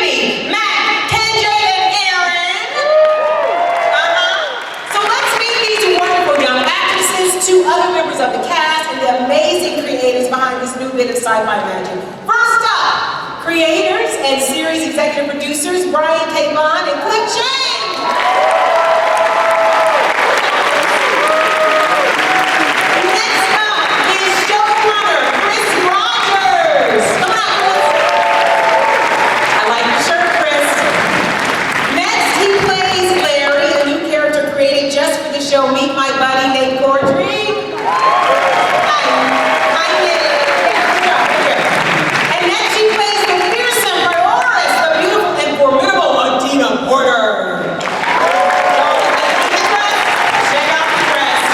Tiffany, Matt, KJ, and Aaron. So let's meet these wonderful young actresses, two other members of the cast, and the amazing creators behind this new bit of sci-fi magic. First up, creators and series executive producers Brian K. Bond and Cliff James. Show Meet My Buddy named Cordry. And next she plays the fearsome Prioris, the beautiful and formidable Adina Porter. Check out the dress.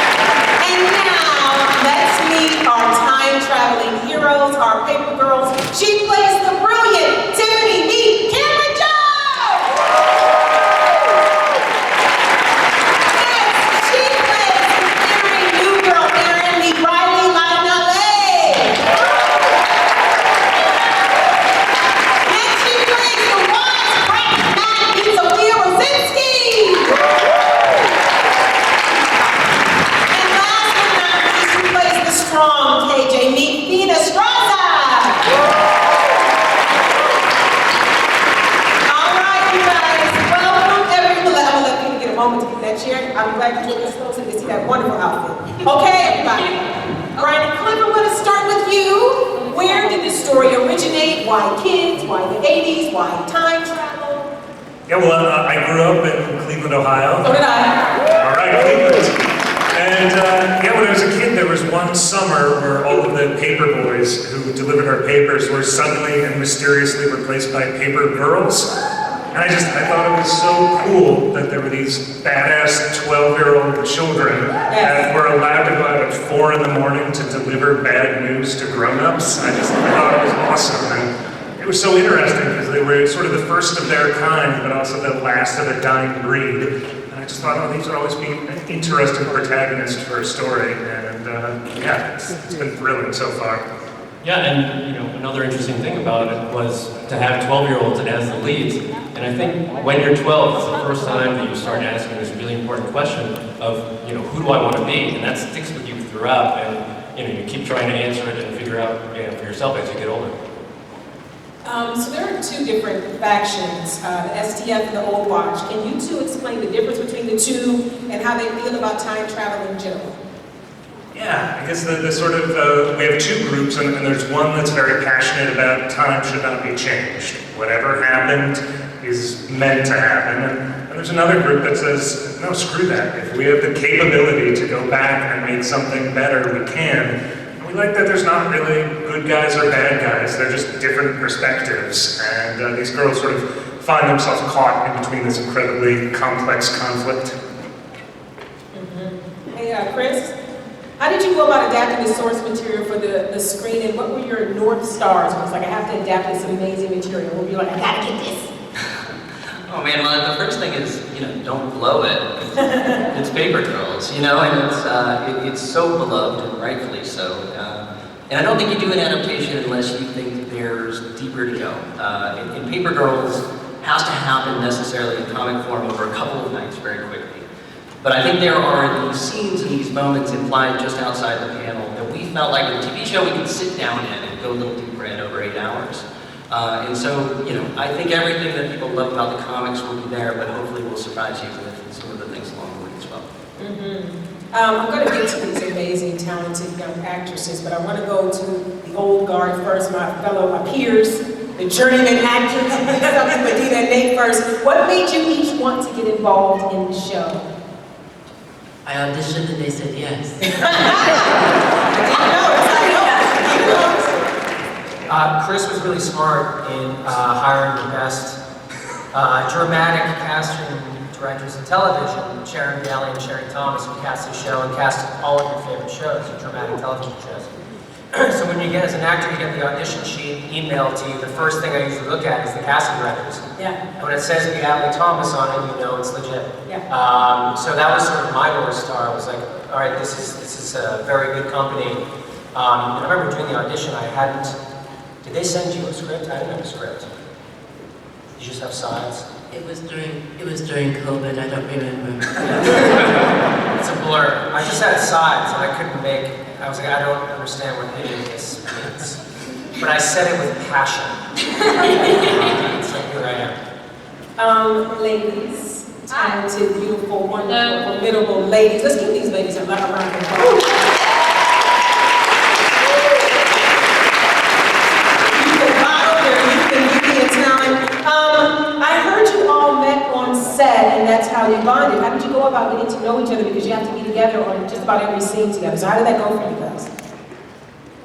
And now let's meet our time-traveling heroes, our paper girls. She plays the brilliant Tiffany Meet Cameron Jones. I'm glad you took us close and see that wonderful outfit. Okay, everybody. Brian and Cliff, I'm going to start with you. Where did this story originate? Why kids? Why the 80s? Why time travel? Yeah, well, I grew up in Cleveland, Ohio. So did I. All right, Cleveland. And yeah, when I was a kid, there was one summer where all of the paper boys who delivered our papers were suddenly and mysteriously replaced by paper girls. And I thought it was so cool that there were these badass 12-year-old children that were allowed to go out at 4 in the morning to deliver bad news to grown-ups. I thought it was awesome. And it was so interesting because they were sort of the first of their kind, but also the last of a dying breed. And I just thought, oh, these would always be an interesting protagonist for a story. And yeah, it's been thrilling so far. Yeah, and you know, another interesting thing about it was to have 12-year-olds as the leads. And I think when you're 12, it's the first time that you start asking this really important question of, you know, who do I want to be? And that sticks with you throughout, and you know, you keep trying to answer it and figure out, you know, for yourself as you get older. So there are two different factions, the STF and the Old Watch. Can you two explain the difference between the two and how they feel about time travel in general? Yeah, I guess the sort of, we have two groups, and there's one that's very passionate about time should not be changed. Whatever happened is meant to happen. And there's another group that says, no, screw that. If we have the capability to go back and make something better, we can. And we like that there's not really good guys or bad guys. They're just different perspectives. And these girls sort of find themselves caught in between this incredibly complex conflict. Hey, Chris? How did you go about adapting the source material for the screen, and what were your North Stars? It was like, I have to adapt this amazing material. Were you like, I gotta get this? Oh man, well, the first thing is, you know, don't blow it. It's Paper Girls, you know, and it's so beloved, and rightfully so. And I don't think you do an adaptation unless you think there's deeper to go. And Paper Girls has to happen necessarily in comic form over a couple of nights very quickly. But I think there are these scenes and these moments implied just outside the panel that we felt like with a TV show we could sit down in and go a little deeper in over 8 hours. And so, you know, I think everything that people love about the comics will be there, but hopefully we'll surprise you with some of the things along the way as well. I'm going to get to these amazing, talented young actresses, but I want to go to the old guard first, my peers, the journeyman actors, Adina and Nate first. What made you each want to get involved in the show? I auditioned and they said yes. Chris was really smart in hiring the best dramatic casting directors in television, Sharon Bailey and Sherry Thomas, who cast the show and cast all of your favorite shows, your dramatic television shows. So when you get, as an actor, you get the audition sheet emailed to you, the first thing I usually look at is the casting directors. Yeah. And when it says Beatley Thomas on it, you know it's legit. Yeah. So that was sort of my North Star. I was like, all right, this is a very good company. And I remember doing the audition, did they send you a script? I didn't have a script. Did You just have sides? It was during COVID, I don't remember. It's a blur. I just had sides and I couldn't make, I was like, I don't understand what any of this means. But I said it with passion. So here I am. Ladies, talented, beautiful, wonderful, formidable ladies. Let's give these ladies a round of applause. You can bottle their youth and beauty and talent. I heard you all met on set, and that's how you bonded. How did you go about getting to know each other? Because you have to be together on just about every scene together. So how did that go for you guys?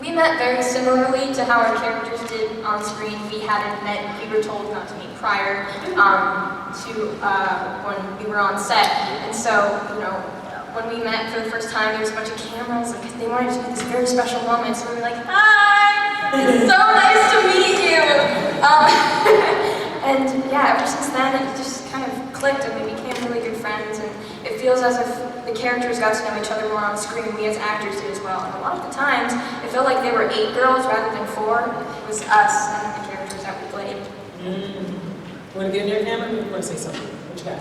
We met very similarly to how our characters did on screen. We hadn't met, we were told not to meet prior to when we were on set. And so, you know, when we met for the first time, there was a bunch of cameras, like they wanted to do this very special moment. So we were like, hi, it's so nice to meet you. And yeah, ever since then, it just kind of clicked and we became really good friends. And it feels as if the characters got to know each other more on screen. We as actors did as well. And a lot of the times, it felt like there were 8 girls rather than 4. It was us and the characters that we played. You want to get in there, Cameron? You want to say something? What you got?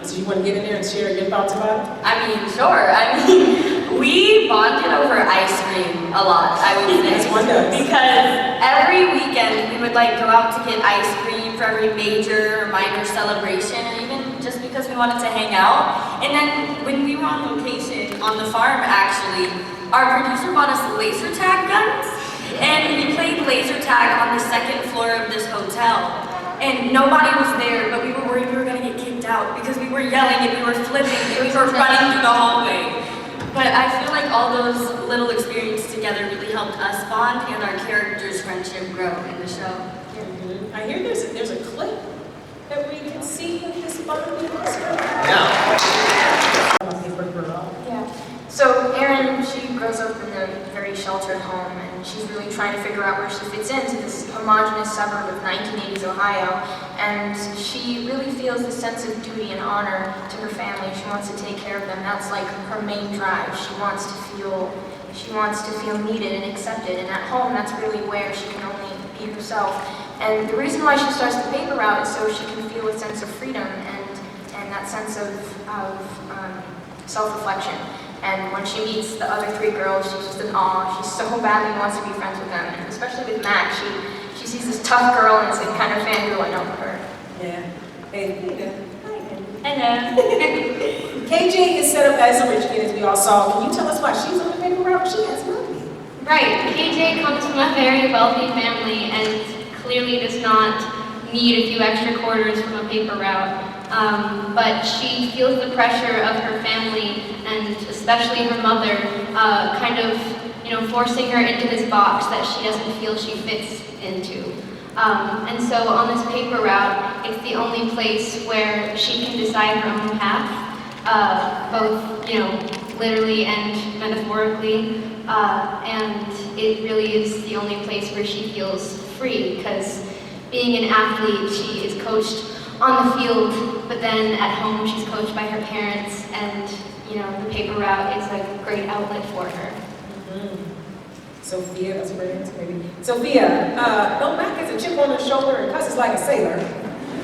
So you want to get in there and share your thoughts about it? I mean, sure. I mean, we bonded over ice cream a lot, I would say. That's one does. Because every weekend we would like go out to get ice cream for every major or minor celebration, and even just because we wanted to hang out. And then when we were on location, on the farm actually, our producer bought us laser tag guns, and we played laser tag on the 2nd floor of this hotel. And nobody was there, but we were worried we were going to get kicked out because we were yelling and we were flipping and we were running through the hallway. But I feel like all those little experiences together really helped us bond and our characters' friendship grow in the show. I hear there's a clip that we can see of this bonding. Yeah. Yeah. So Erin, she grows up in a very sheltered home, and she's really trying to figure out where she fits into this homogenous suburb of 1980s Ohio. And she really feels this sense of duty and honor to her family. She wants to take care of them. That's like her main drive. She wants to feel needed and accepted. And at home, that's really where she can only be herself. And the reason why she starts the paper route is so she can feel a sense of freedom and that sense of self-reflection. And when she meets the other 3 girls, she's just in awe. She so badly wants to be friends with them. And especially with Mac, she sees this tough girl and is like kind of fangirling over her. Yeah. Hey, Hello. KJ is set up as a rich kid, as we all saw. Can you tell us why she's on the paper route? She has money. Right. KJ comes from a very wealthy family and clearly does not need a few extra quarters from a paper route. But she feels the pressure of her family and especially her mother kind of, forcing her into this box that she doesn't feel she fits into. And so on this paper route, it's the only place where she can decide her own path, both, literally and metaphorically. And it really is the only place where she feels free, because being an athlete, she is coached on the field, but then at home she's coached by her parents, and the paper route is a great outlet for her. Sophia, that's a great answer, baby. Sophia, no Mac has a chip on her shoulder and cusses like a sailor.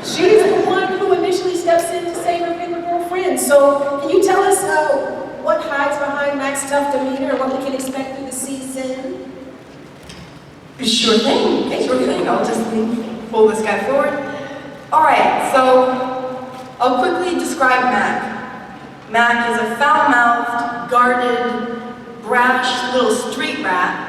She's the one who initially steps in to save her paper girlfriend. So can you tell us what hides behind Mac's tough demeanor and what we can expect through the season? Sure thing. I'll just pull this guy forward. All right, so I'll quickly describe Mac. Mac is a foul-mouthed, guarded, brash little street rat.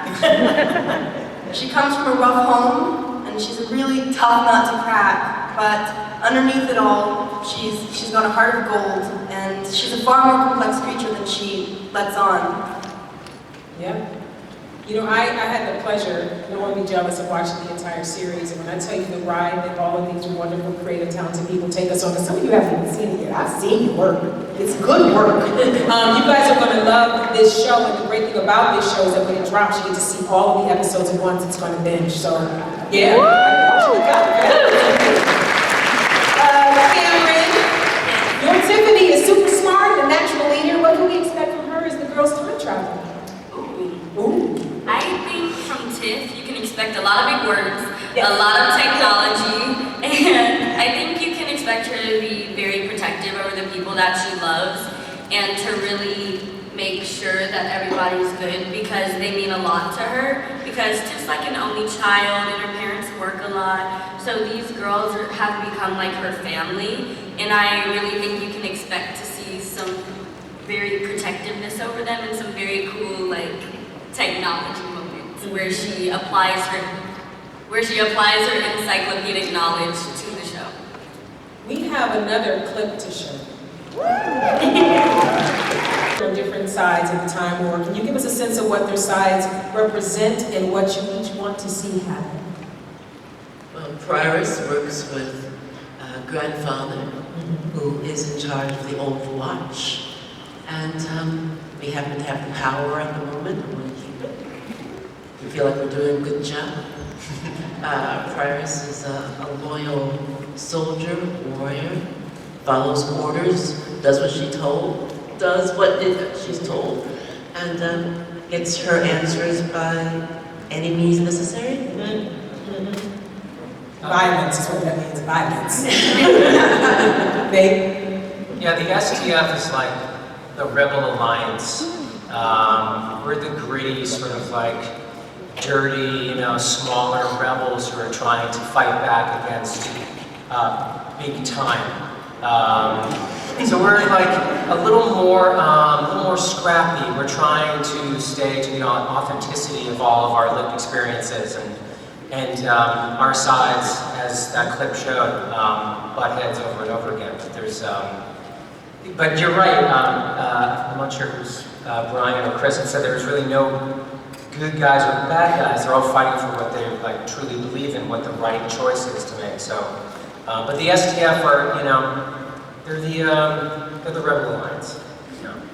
She comes from a rough home, and she's a really tough nut to crack. But underneath it all, she's got a heart of gold, and she's a far more complex creature than she lets on. Yeah. I had the pleasure, don't want to be jealous, of watching the entire series, and when I tell you the ride that all of these wonderful, creative, talented people take us on, because some of you haven't even seen it yet. I've seen your work. It's good work. You guys are going to love this show, and the great thing about this show is that when it drops, you get to see all of the episodes at once. It's going to binge, so yeah. Cameron, your Tiffany is super smart, a natural leader. What can we expect from her as the girls time travel? Ooh. I think from Tiff, you can expect a lot of big words, a lot of technology, and her to be very protective over the people that she loves and to really make sure that everybody's good because they mean a lot to her. Because just like an only child and her parents work a lot, so these girls have become like her family. And I really think you can expect to see some very protectiveness over them and some very cool like technology moments where she applies her encyclopedic knowledge to the show. We have another clip to show. On different sides of the Time War. Can you give us a sense of what their sides represent and what you each want to see happen? Well, Prioress works with grandfather, who is in charge of the Old Watch. And we happen to have the power at the moment. We want to keep it. We feel like we're doing a good job. Prioress is a loyal soldier, warrior, follows orders, does what she's told, and gets her answers by any means necessary. Violence is what that means, violence. Nate? Yeah, the STF is like the Rebel Alliance. We're the gritty, sort of like dirty, smaller rebels who are trying to fight back against big time. So we're like a little more scrappy. We're trying to stay to the authenticity of all of our lived experiences, and our sides, as that clip showed, butt heads over and over again. But you're right. I'm not sure who's Brian or Chris had said there was really no good guys or bad guys. They're all fighting for what they like truly believe in, what the right choice is to make. So, but the STF are, they're the Rebel Alliance.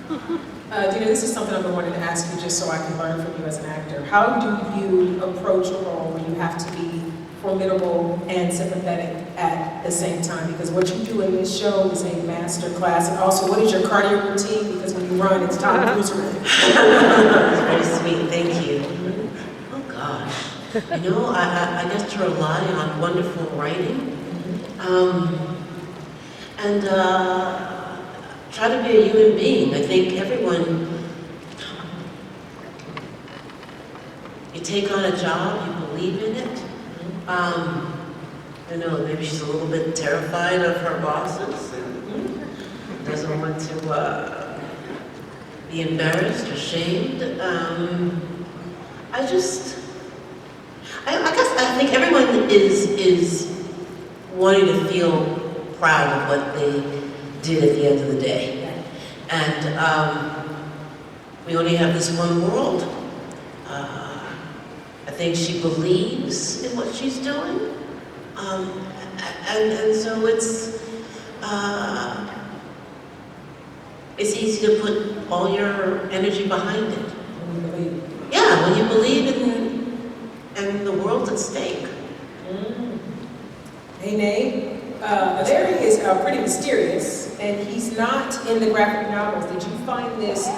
Dina, this is something I've been wanting to ask you just so I can learn from you as an actor. How do you approach a role when you have to be formidable and sympathetic at the same time? Because what you do in this show is a master class. And also, what is your cardio routine? Because when you run, it's Tom Cruise running. Very sweet, thank you. Oh gosh, I guess to rely on wonderful writing, and try to be a human being. I think everyone, you take on a job, you believe in it. Maybe she's a little bit terrified of her bosses and doesn't want to be embarrassed or shamed. I think everyone is wanting to feel proud of what they did at the end of the day. And we only have this one world. I think she believes in what she's doing. And so it's easy to put all your energy behind it. Yeah, when you believe in the world's at stake. Hey, Nate. Larry is pretty mysterious, and he's not in the graphic novels. Did you find this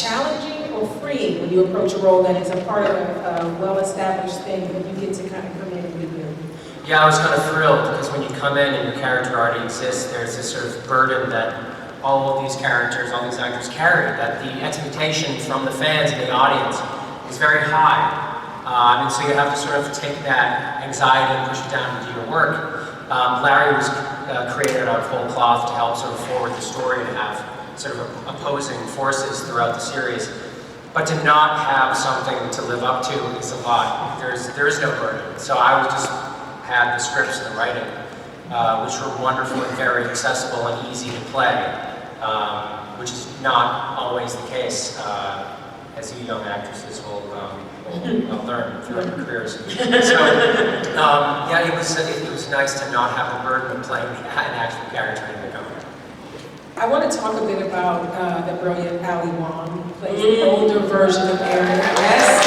challenging or freeing when you approach a role that is a part of a well-established thing that you get to kind of come in and rebuild? Yeah, I was kind of thrilled because when you come in and your character already exists, there's this sort of burden that all of these characters, all these actors carry, that the expectation from the fans and the audience is very high. And so you have to sort of take that anxiety and push it down into your work. Larry was created out of whole cloth to help sort of forward the story and have sort of opposing forces throughout the series. But to not have something to live up to is a lot. There is no burden. So I was just had the scripts and the writing, which were wonderful and very accessible and easy to play, which is not always the case, as you young actresses will learn throughout your careers. So, yeah, it was nice to not have the burden of playing an actual character in the company. I want to talk a bit about the brilliant Ali Wong, who plays the older version of Erin. Yes.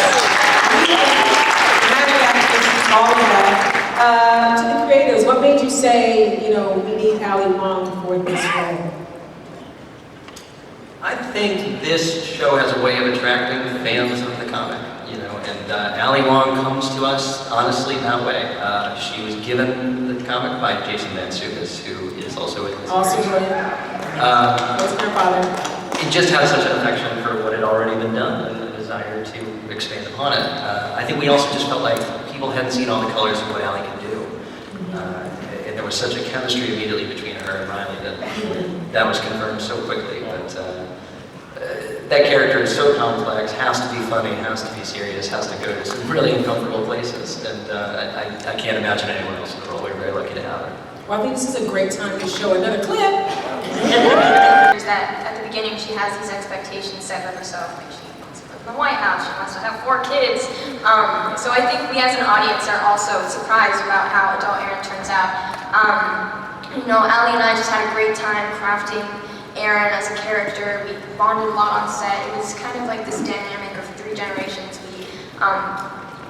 All of that. To the creators, what made you say, we need Ali Wong for this role? I think this show has a way of attracting fans of the comic, and Ali Wong comes to us honestly that way. She was given the comic by Jason Mantzoukas, who is also in this. Also, series. what's grandfather? It just has such an affection for what had already been done and a desire to expand upon it. I think we also just felt like people hadn't seen all the colors of what Allie could do. And there was such a chemistry immediately between her and Riley that was confirmed so quickly. But that character is so complex, has to be funny, has to be serious, has to go to some really uncomfortable places. And I can't imagine anyone else in the role. We're very lucky to have her. Well, I think this is a great time to show another clip. There's that at the beginning she has these expectations set for herself, like she wants to live in the White House, she wants to have 4 kids. So I think we as an audience are also surprised about how adult Erin turns out. You know, Allie and I just had a great time crafting Erin as a character. We bonded a lot on set. It was kind of like this dynamic of 3 generations.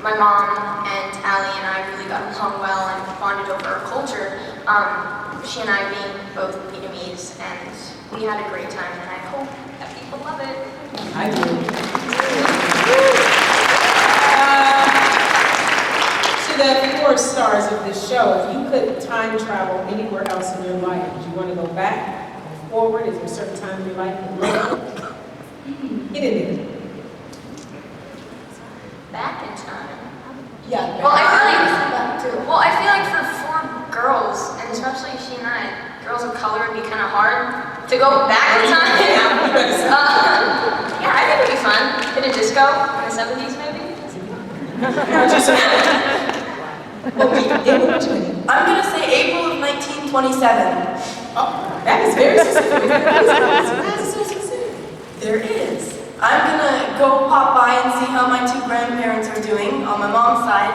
My mom and Allie and I really got along well and bonded over our culture. She and I being both Vietnamese, and we had a great time, and I hope that people love it. I do. To the 4 stars of this show, if you could time travel anywhere else in your life, would you want to go back or forward? Is there a certain time in your life you'd love to get in there? Back in time. Yeah. Well, I feel like for 4 girls, and especially she and I, girls of color, it'd be kind of hard to go back in time. Yeah, I think it'd be fun. Hit a disco in the 70s, maybe. I'm going to say April of 1927. Oh, that is very specific. That is so specific. There is. I'm going to go pop by and see how my 2 grandparents are doing. On my mom's side,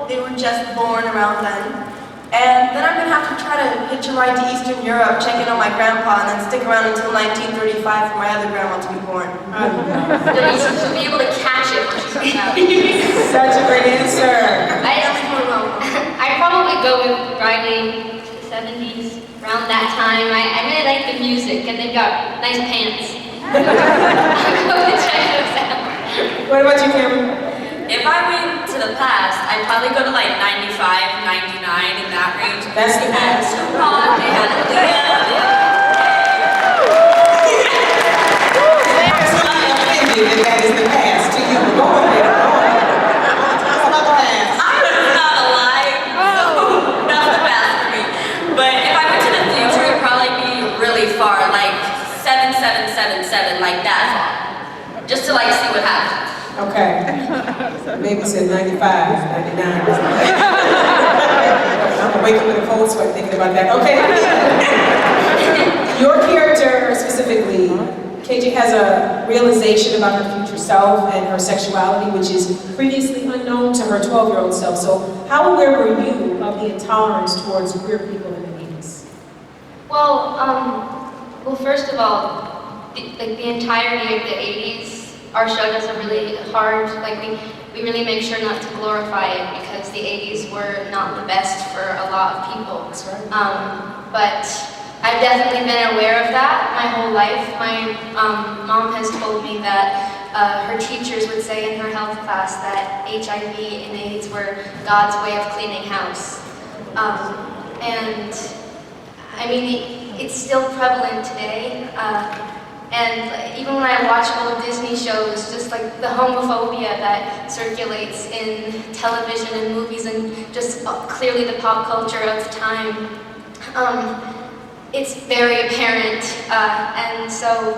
they were just born around then. And then I'm going to have to try to hitch a ride to Eastern Europe, check in on my grandpa, and then stick around until 1935 for my other grandma to be born. To be able to catch it when she comes out. Such a great answer. I'd probably go with Riley to the 70s, around that time. I really like the music, and they've got nice pants. I'll go and check those out. What about you, Cameron? If I went to the past, I'd probably go to like 95, 99 in that range. That's the past. Tupac, they had Aaliyah, they had That is the past to you. Go on there. Tell us about the past. I was not alive, so that's the past for me. But if I went to the future, it'd probably be really far, like 7777, like that far. Just to like see what happens. Okay. Maybe said 95, 99. I'm waking with a cold sweat thinking about that. Okay. Your character specifically, KJ, has a realization about her future self and her sexuality, which is previously unknown to her 12-year-old self. So how aware were you of the intolerance towards queer people in the 80s? Well, first of all, the entirety of the 80s, our show does a really hard, we really make sure not to glorify it because the 80s were not the best for a lot of people. That's right. But I've definitely been aware of that my whole life. My mom has told me that her teachers would say in her health class that HIV and AIDS were God's way of cleaning house. And I mean, it's still prevalent today. And even when I watch old Disney shows, just like the homophobia that circulates in television and movies and just clearly the pop culture of the time, it's very apparent. And so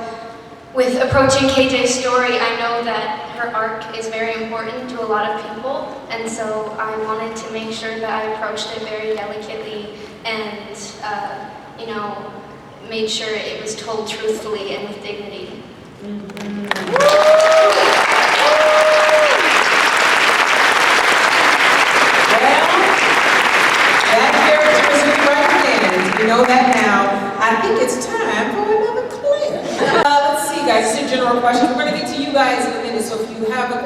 with approaching KJ's story, I know that her arc is very important to a lot of people. And so I wanted to make sure that I approached it very delicately and, made sure it was told truthfully and with dignity. That character is in the right hands. We know that now. I think it's time for another clip. Let's see, guys. This is a general question. We're going to get to you guys in a minute. So if you have a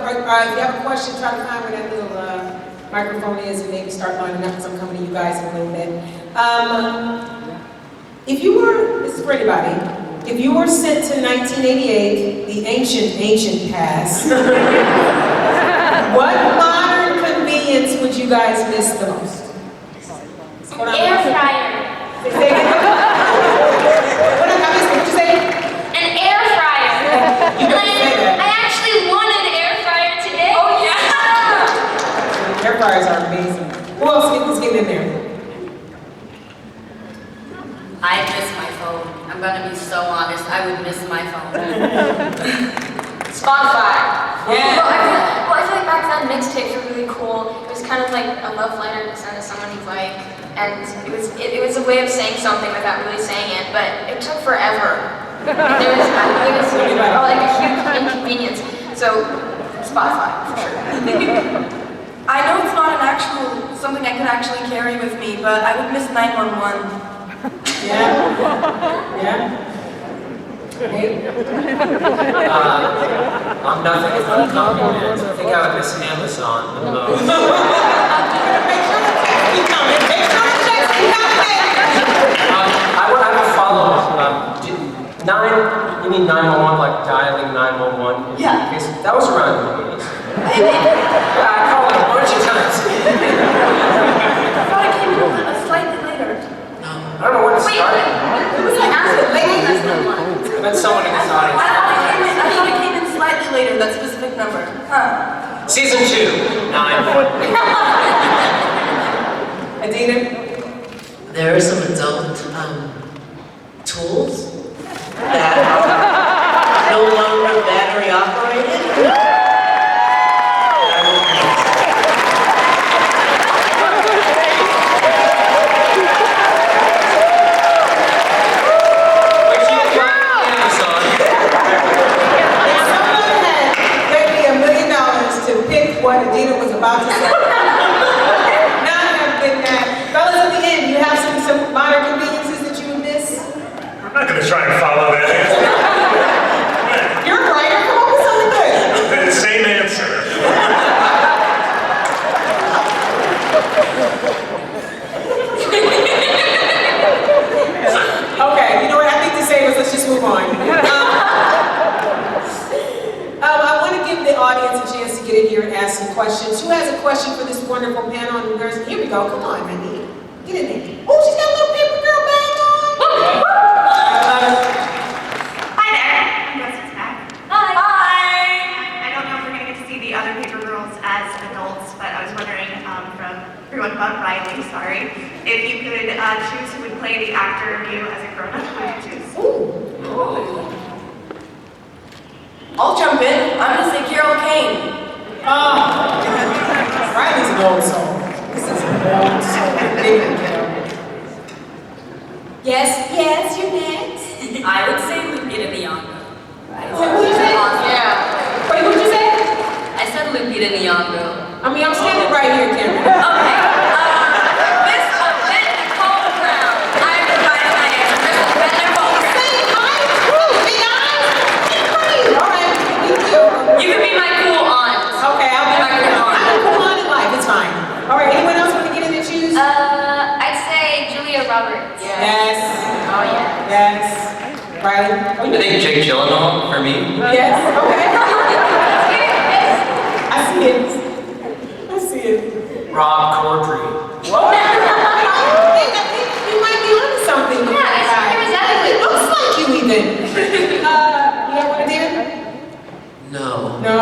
question, try to find where that little microphone is and maybe start lining up because I'm coming to you guys in a little bit. If you were, this is for anybody, if you were sent to 1988, the ancient past, what modern convenience would you guys miss the most? Hold on. Air fryer. Say it again. What I missed, what you say? An air fryer. You better say that. I actually won an air fryer today. Oh yeah. Air fryers are amazing. Who else is getting in there? I miss my phone. I'm gonna be so honest. I would miss my phone. Spotify. Yeah. Well, I feel like back then mixtapes were really cool. It was kind of like a love letter to send to someone you like, and it was a way of saying something without really saying it. But it took forever. And it was like a huge inconvenience. So Spotify for sure. I know it's not something I could actually carry with me, but I would miss 911. Yeah? Yeah? Nate? I'm nothing if not compliment. I think I would miss Amazon the most. Keep coming. Make sure the checks keep coming. I would have a follow-up. You mean 911, like dialing 911? Yeah. Okay, so that was around the 80s. Yeah, I called it a bunch of times. I thought it came in slightly later. I don't know when it started. Who was like, ask the lady? I met someone in this audience. I thought it came in slightly later, that specific number. Huh. Season 2, 911. Adina? There are some adult tools that are no longer battery operated. Which you can find on Amazon. If someone had paid me $1 million to pick what Adina was about to say, now I have been that. Fellas, at the end, you have some minor conveniences that you would miss? I'm not gonna try and follow that answer. You're a writer, come up with something good. The same answer. Okay, you know what, I think to save us, let's just move on. I want to give the audience a chance to get in here and ask some questions. Who has a question for this wonderful panel? And girls, here we go, come on, Mindy. Get in there. Oh, she's got a little paper girl bag on. Hi there, I'm Justice Mack. Hi. I don't know if we're going to get to see the other paper girls as adults, but I was wondering from everyone but Riley, sorry, if you could choose who would play the actor of you as a grown-up, who would you choose? I'll jump in. I'm gonna say Carol Kane. Riley's an old soul. This is an old soul. David, Yes, you're next. I would say Lupita Nyong'o. What'd you say? Yeah. Wait, what'd you say? I said Lupita Nyong'o. I mean, I'm standing right here, Cameron. Okay. Miss Yvette Nicole Brown. I'm inviting my ex, Miss Yvette Nicole Brown. All right, You can be my cool aunt. okay, I'll be My cool aunt. Come on in life, it's fine. All right, anyone else want to get in and choose? I'd say Julia Roberts. Yes. Oh yeah. Yes. Riley? Oh, I think Jake Gyllenhaal for me. Yes, okay. I see it. I see it. Rob Corddry. Whoa. I think you might be onto something. exactly. It looks like you even. You have one, dear? No. No?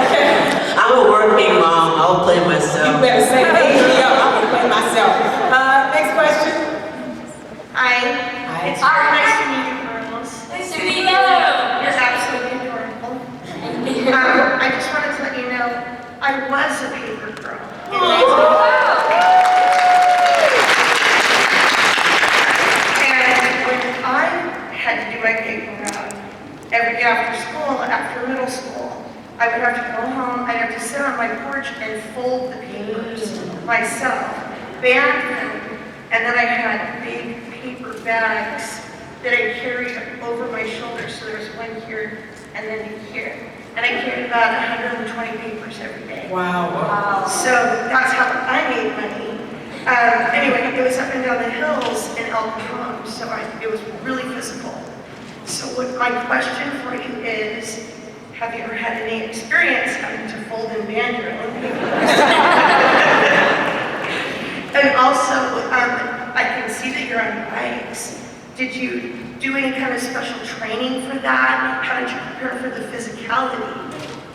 Okay. I'm a working mom. I'll play You myself. better say age up. I'm gonna play myself. Next question. Hi. It's very nice to meet you, girls. Nice to meet you. You're absolutely adorable. I just wanted to let you know, I was a paper girl. And when I had to do my paper route, every day after school, after middle school, I would have to go home, I'd have to sit on my porch and fold the papers myself, band them, and then I had big paper bags that I carried over my shoulder, so there was one here and then here. And I carried about 120 papers every day. Wow. So that's how I made money. Anyway, it was up and down the hills in El Cajon, so it was really physical. So what my question for you is, have you ever had any experience having to fold and band your own papers? And also, I can see that you're on bikes. Did you do any kind of special training for that? How did you prepare for the physicality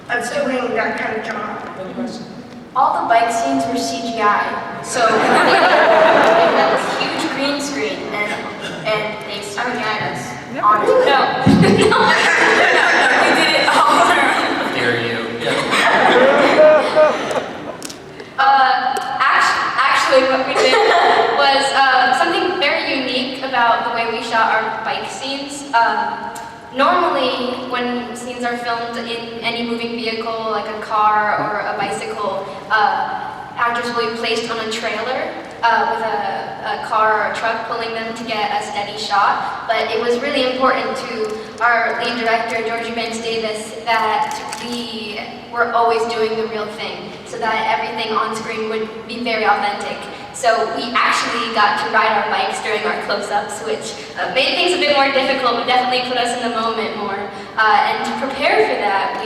of doing that kind of job? Any question? All the bike scenes were CGI, so they had this huge green screen, and they CGI'd us on it. No, we did it all on our own. How dare you? Yeah. Actually, what we did was something very unique about the way we shot our bike scenes. Normally, when scenes are filmed in any moving vehicle, like a car or a bicycle, actors will be placed on a trailer with a car or a truck pulling them to get a steady shot. But it was really important to our lead director, Georgie Banks Davis, that we were always doing the real thing, so that everything on screen would be very authentic. So we actually got to ride our bikes during our close-ups, which made things a bit more difficult, but definitely put us in the moment more. And to prepare for that,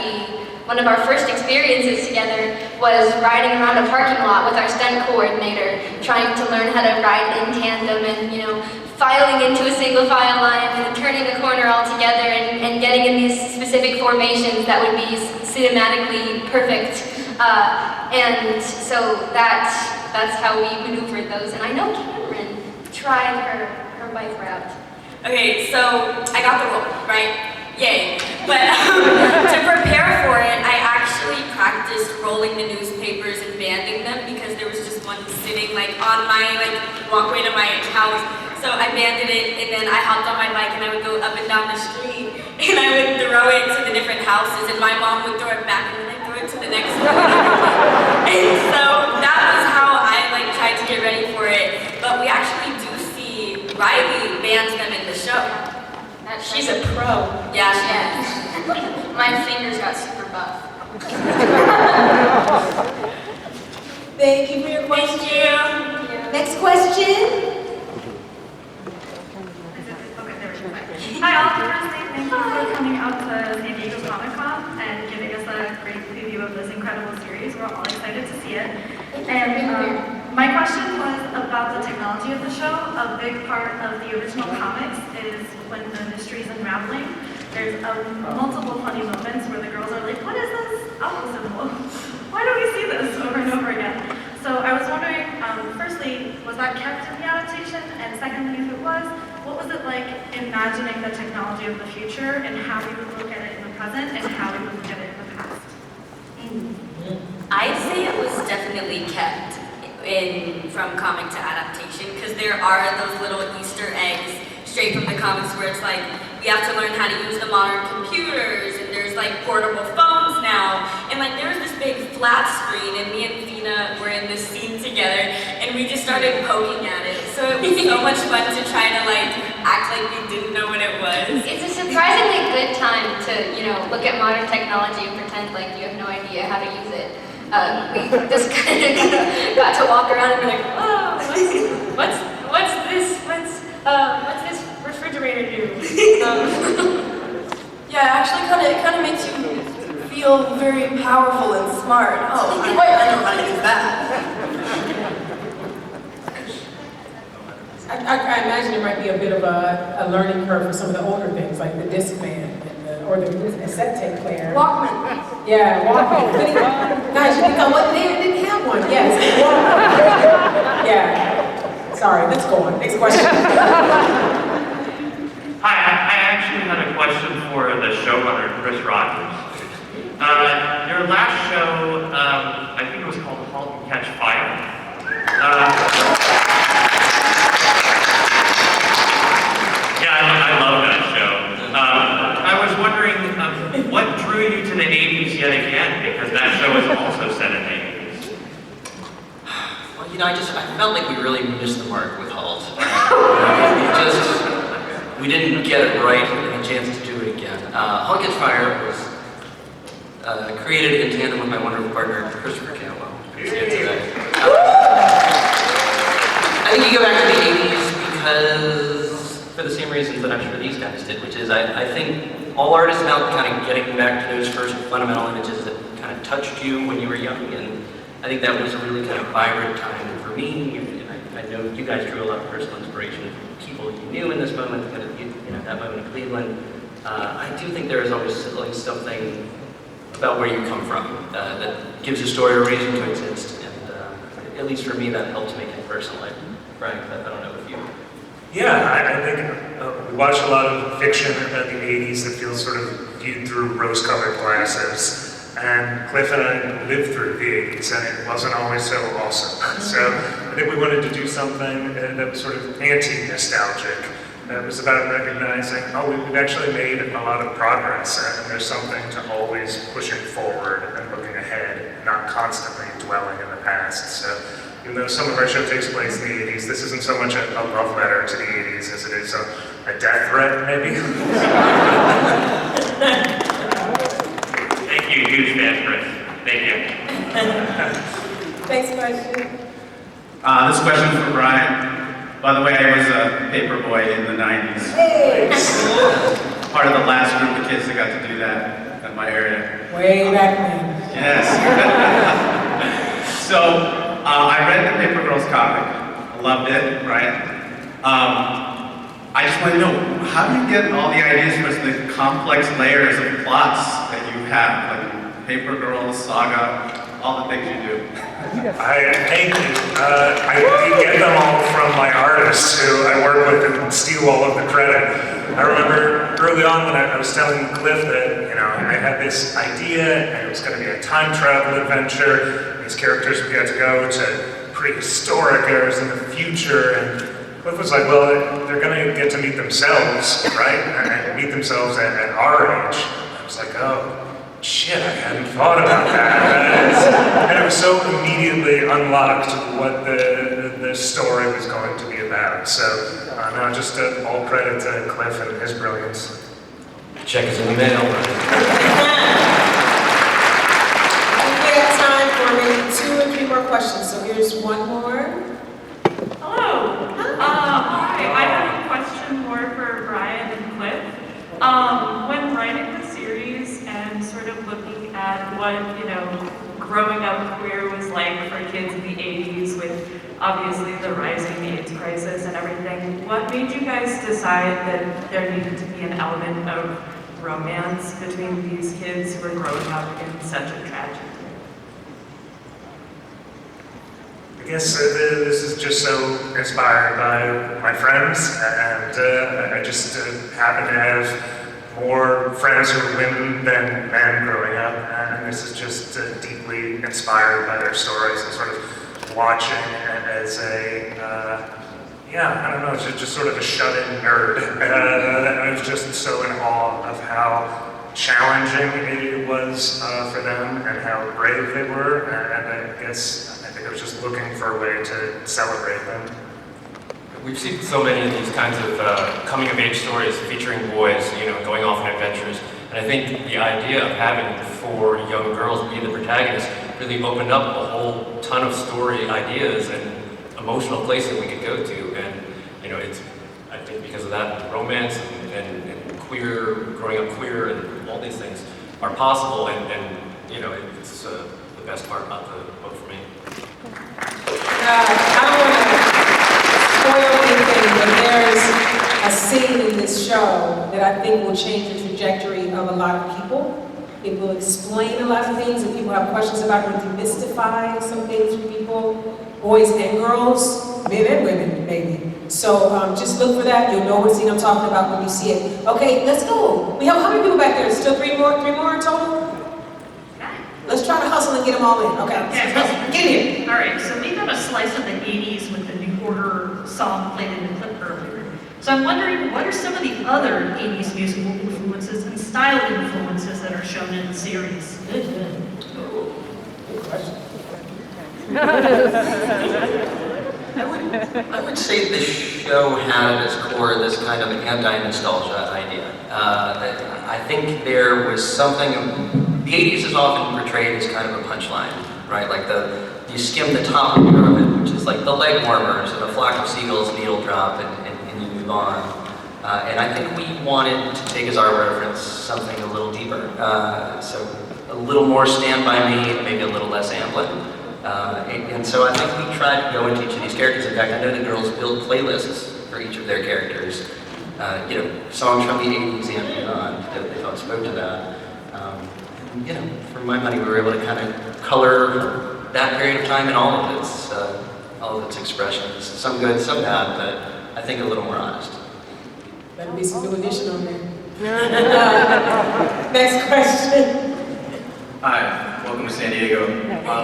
one of our first experiences together was riding around a parking lot with our stunt coordinator, trying to learn how to ride in tandem and, filing into a single file line and turning the corner all together and getting in these specific formations that would be cinematically perfect. And so that's how we maneuvered those. And I know Cameron tried her bike route. Okay, so I got the role, right? Yay. But to prepare for it, I actually practiced rolling the newspapers and banding them because there was just one sitting on my walkway to my house. So I banded it, and then I hopped on my bike and I would go up and down the street and I would throw it to the different houses, and my mom would throw it back and then I'd throw it to the next one. And so that was how I tried to get ready for it. But we actually do see Riley band them in the show. She's a pro. Yeah, she is. My fingers got super buff. Thank you for your question. Thank you. Next question. Hi all, firstly, thank you for coming out to San Diego Comic-Con and giving us a great preview of this incredible series. We're all excited to see it. And my question was about the technology of the show. A big part of the original comics is when the mystery's unraveling. There's multiple funny moments where the girls are like, what is this alpha symbol? Why do we see this over and over again? So I was wondering, firstly, was that kept in the adaptation? And secondly, if it was, what was it like imagining the technology of the future and how we would look at it in the present and how we would look at it in the past? I'd say it was definitely kept from comic to adaptation, because there are those little Easter eggs straight from the comics where it's we have to learn how to use the modern computers, and there's portable phones now, and there was this big flat screen, and me and Fina were in this scene together, and we just started poking at it. So it was so much fun to try to act like we didn't know what it was. It's a surprisingly good time to, look at modern technology and pretend like you have no idea how to use it. We just kind of got to walk around and be like, oh, what's this? What's this refrigerator do? Yeah, actually it kind of makes you feel very powerful and smart. Oh, wait, I know how to use that. I imagine it might be a bit of a learning curve for some of the older things, like the Discman or the cassette tape player. Walkman. Yeah, Walkman. Guys, you think I wasn't there and didn't have one? Yes, Walkman. Yeah. Sorry, let's go on. Next question. Hi, I actually had a question for the showrunner, Chris Rogers. Your last show, I think it was called Halt and Catch Fire. I love that show. I was wondering, what drew you to the 80s yet again? Because that show is also set in the 80s. Well, I felt like we really missed the mark with Halt. We didn't get it right and a chance to do it again. Halt Catch Fire was created in tandem with my wonderful partner, Christopher Campbell, who's here today. I think you go back to the 80s because, for the same reasons that I'm sure these guys did, which is I think all artists now kind of getting back to those first fundamental images that kind of touched you when you were young, and I think that was a really kind of vibrant time for me, and I know you guys drew a lot of personal inspiration from people you knew in this moment, kind of, that moment in Cleveland. I do think there is always something about where you come from that gives a story a reason to exist, and at least for me, that helped make it personal. Frank, I don't know if you... Yeah, I think we watch a lot of fiction about the 80s that feels sort of viewed through rose-colored glasses. And Cliff and I lived through the 80s, and it wasn't always so awesome. So I think we wanted to do something that was sort of anti-nostalgic. That was about recognizing, we've actually made a lot of progress, and there's something to always pushing forward and looking ahead, not constantly dwelling in the past. So even though some of our show takes place in the 80s, this isn't so much a love letter to the 80s as it is a death threat, maybe. Thank you, huge fan, Chris. Thank you. Next question. This question is for Brian. By the way, I was a paper boy in the 90s. Hey! Part of the last group of kids that got to do that in my area. Way back when. Yes. So, I read the Paper Girls comic. I loved it, right? I just want to know, how do you get all the ideas for the complex layers of plots that you have, like Paper Girls, Saga, all the things you do? Thank you. I get them all from my artists who I work with and steal all of the credit. I remember early on when I was telling Cliff that, I had this idea and it was going to be a time travel adventure. These characters would get to go to prehistoric eras in the future, and Cliff was like, well, they're going to get to meet themselves, right? And meet themselves at our age. I was like, oh, shit, I hadn't thought about that. And it was so immediately unlocked what the story was going to be about. So, no, just all credit to Cliff and his brilliance. Check is in the mail. We have time for maybe 2 or 3 more questions, so here's one more. Hello. Hi. I have a question more for Brian and Cliff. When writing the series and sort of looking at what, growing up queer was like for kids in the 80s with obviously the rising AIDS crisis and everything, what made you guys decide that there needed to be an element of romance between these kids who were growing up in such a tragedy? I guess this is just so inspired by my friends, and I just happen to have more friends who are women than men growing up, and this is just deeply inspired by their stories and sort of watching as a, I don't know, just sort of a shut-in nerd. I was just so in awe of how challenging it was for them and how brave they were, and I think I was just looking for a way to celebrate them. We've seen so many of these kinds of coming-of-age stories featuring boys, going off on adventures. And I think the idea of having 4 young girls be the protagonists really opened up a whole ton of story ideas and emotional places we could go to. And, I think because of that, romance and queer, growing up queer and all these things are possible. And it's the best part about the book for me. I don't want to spoil anything, but there's a scene in this show that I think will change the trajectory of a lot of people. It will explain a lot of things if people have questions about it, demystify some things for people, boys and girls, men and women, maybe. So just look for that. You'll know what scene I'm talking about when you see it. Okay, let's go. We have how many people back there? Still 3 more in total? Let's try to hustle and get them all in. Okay, get here. All right, so we got a slice of the 80s with the New Order song played in the clip earlier. So I'm wondering, what are some of the other 80s musical influences and style influences that are shown in the series? Good question. I would say the show had at its core this kind of anti-nostalgia idea. I think there was something, the 80s is often portrayed as kind of a punchline, right? Like you skim the top of it, which is like the leg warmers and a flock of seagulls needle drop and you move on. And I think we wanted to take as our reference something a little deeper. So a little more Stand By Me, maybe a little less Amblin. And so I think we tried to go into each of these characters. In fact, I know the girls build playlists for each of their characters. Songs from the 80s and beyond that they thought spoke to that. For my money, we were able to kind of color that period of time in all of its expressions. Some good, some bad, but I think a little more honest. Better be some new addition on there. Next question. Hi, welcome to San Diego.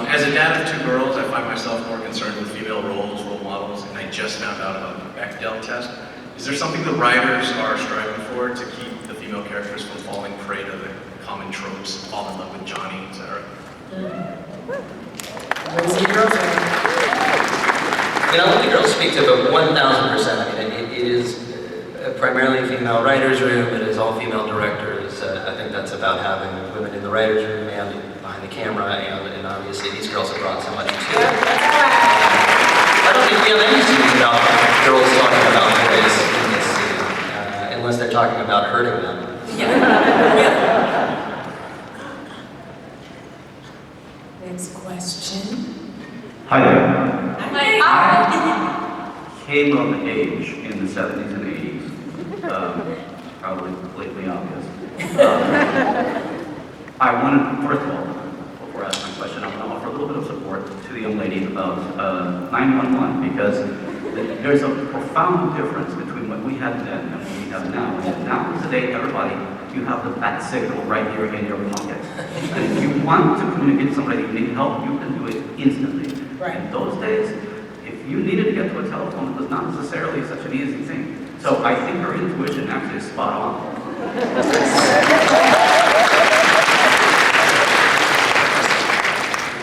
As a dad of 2 girls, I find myself more concerned with female roles, role models, and I just found out about the Bechdel test. Is there something the writers are striving for to keep the female characters from falling prey to the common tropes, fall in love with Johnny, etc.? Let the girls speak to it, but 1,000%. I mean, it is primarily a female writer's room. It is all female directors. I think that's about having women in the writer's room and behind the camera, and obviously these girls have brought so much to it. I don't think we have any scenes about girls talking about boys in this scene, unless they're talking about hurting them. Next question. Hi there. Hi. Came of age in the 70s and 80s. Probably completely obvious. I wanted, first of all, before I ask my question, I want to offer a little bit of support to the young lady about 911 because there's a profound difference between what we had then and what we have now. And now, today, everybody, you have the bat signal right here in your pocket. And if you want to communicate to somebody you need help, you can do it instantly. Right. In those days, if you needed to get to a telephone, it was not necessarily such an easy thing. So I think her intuition actually is spot on.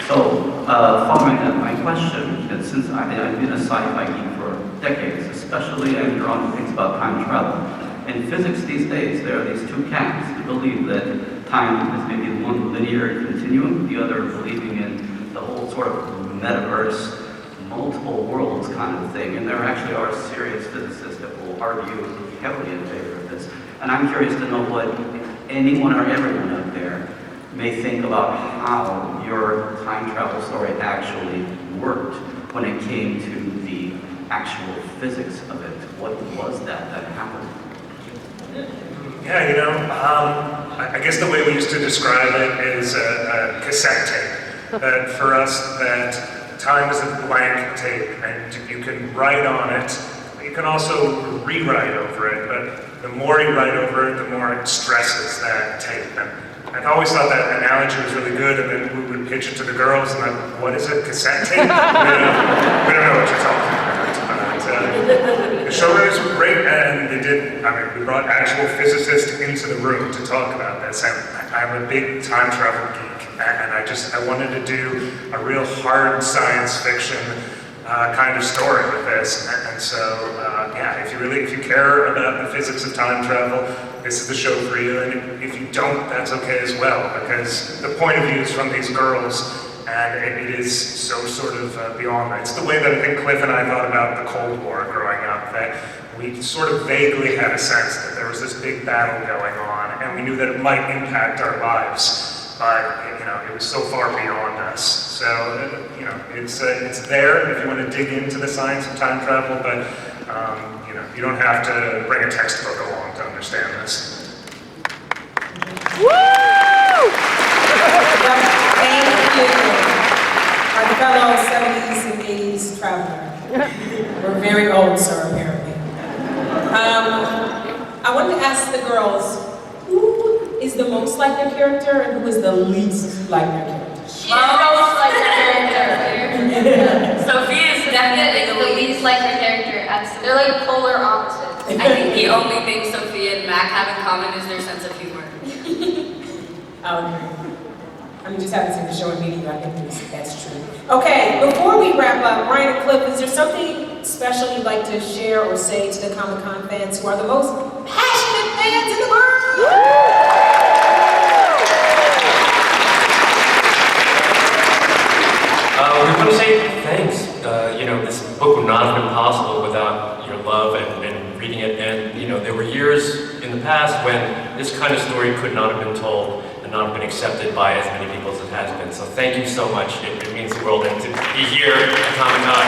So, following that, my question is, since I've been a sci-fi geek for decades, especially and drawn to things about time travel. In physics these days, there are these 2 camps that believe that time is maybe one linear continuum, the other believing in the whole sort of metaverse, multiple worlds kind of thing. And there actually are serious physicists that will argue heavily in favor of this. And I'm curious to know what anyone or everyone out there may think about how your time travel story actually worked when it came to the actual physics of it. What was that happened? Yeah, I guess the way we used to describe it is a cassette tape. That for us, that time is a blank tape, and you can write on it. You can also rewrite over it, but the more you write over it, the more it stresses that tape. And I've always thought that analogy was really good, and then we would pitch it to the girls, and like, what is it, cassette tape? we don't know what you're talking about. The showrunners were great, and we brought actual physicists into the room to talk about this, and I'm a big time travel geek, and I wanted to do a real hard science fiction kind of story with this, and so if you care about the physics of time travel, this is the show for you, and if you don't, that's okay as well, because the point of view is from these girls, and it is so sort of beyond that. It's the way that I think Cliff and I thought about the Cold War growing up, that we sort of vaguely had a sense that there was this big battle going on, and we knew that it might impact our lives, but it was so far beyond us. So it's there if you want to dig into the science of time travel, but you don't have to bring a textbook along to understand this. Woo! Thank you. Our fellow 70s and 80s traveler. We're very old, sir, apparently. I wanted to ask the girls, who is the most like their character and who is the least like their character? She's most like her character. Sophia is definitely the least like her character. Absolutely. They're like polar opposites. I think the only thing Sophia and Mac have in common is their sense of humor. I'll agree. Just haven't seen the show in media. I think that's true. Okay, before we wrap up, Ryan and Cliff, is there something special you'd like to share or say to the Comic-Con fans who are the most passionate fans in the world? We want to say thanks. This book would not have been possible without your love and reading it. And, there were years in the past when this kind of story could not have been told. And and not been accepted by as many people as it has been. So thank you so much. It means the world, and to be here at Comic-Con.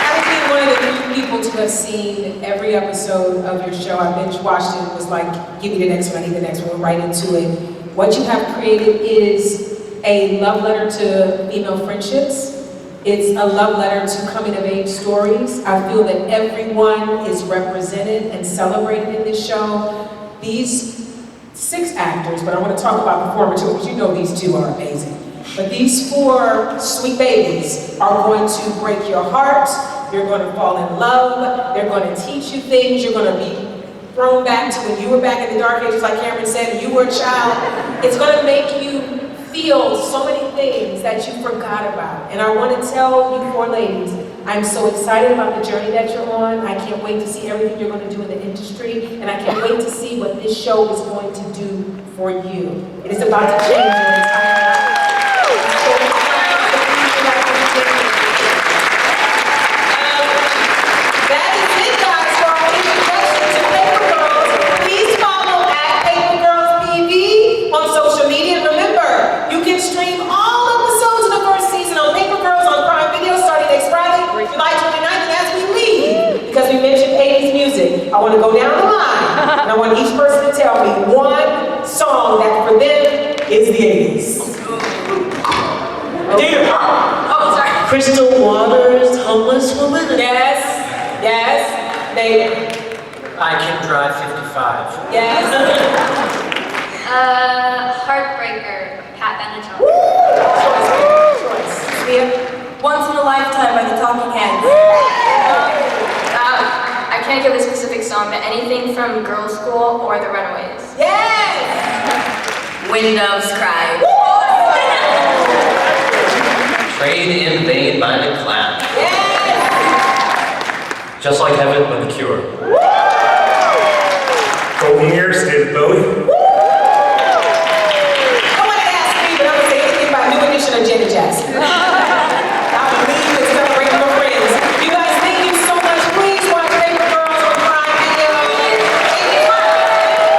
I've been one of the few people to have seen every episode of your show. I binge watched it. It was like, give me the next one, I need the next one, we're right into it. What you have created is a love letter to female friendships. It's a love letter to coming-of-age stories. I feel that everyone is represented and celebrated in this show. These 6 actors, but I want to talk about the former 2, because you know these 2 are amazing. But these 4 sweet babies are going to break your heart. You're going to fall in love. They're going to teach you things. You're going to be thrown back to when you were back in the dark ages, like Cameron said, and you were a child. It's going to make you feel so many things that you forgot about. And I want to tell you 4 ladies, I'm so excited about the journey that you're on. I can't wait to see everything you're going to do in the industry, and I can't wait to see what this show is going to do for you. It is about to change your entire life. That is it, guys, for our introduction to Paper Girls. Please follow at Paper Girls PV on social media. Remember, you can stream all episodes of the first season on Paper Girls on Prime Video starting next Friday, July 29th. And as we leave, because we mentioned 80s music, I want to go down the line, and I want each person to tell me one song that for them is the 80s. Adina. Oh, sorry. Crystal Waters, Homeless Woman? Yes, yes. Nate. I Can Drive 55. Yes. Heartbreaker, Pat Benatar. Choice. Once in a Lifetime by the Talking Heads. I can't give a specific song, but anything from Girls' School or The Runaways. Yes! Wind Doves Cry. Trade in Vain by The Clash. Just Like Heaven by The Cure. Golden Years, David Bowie.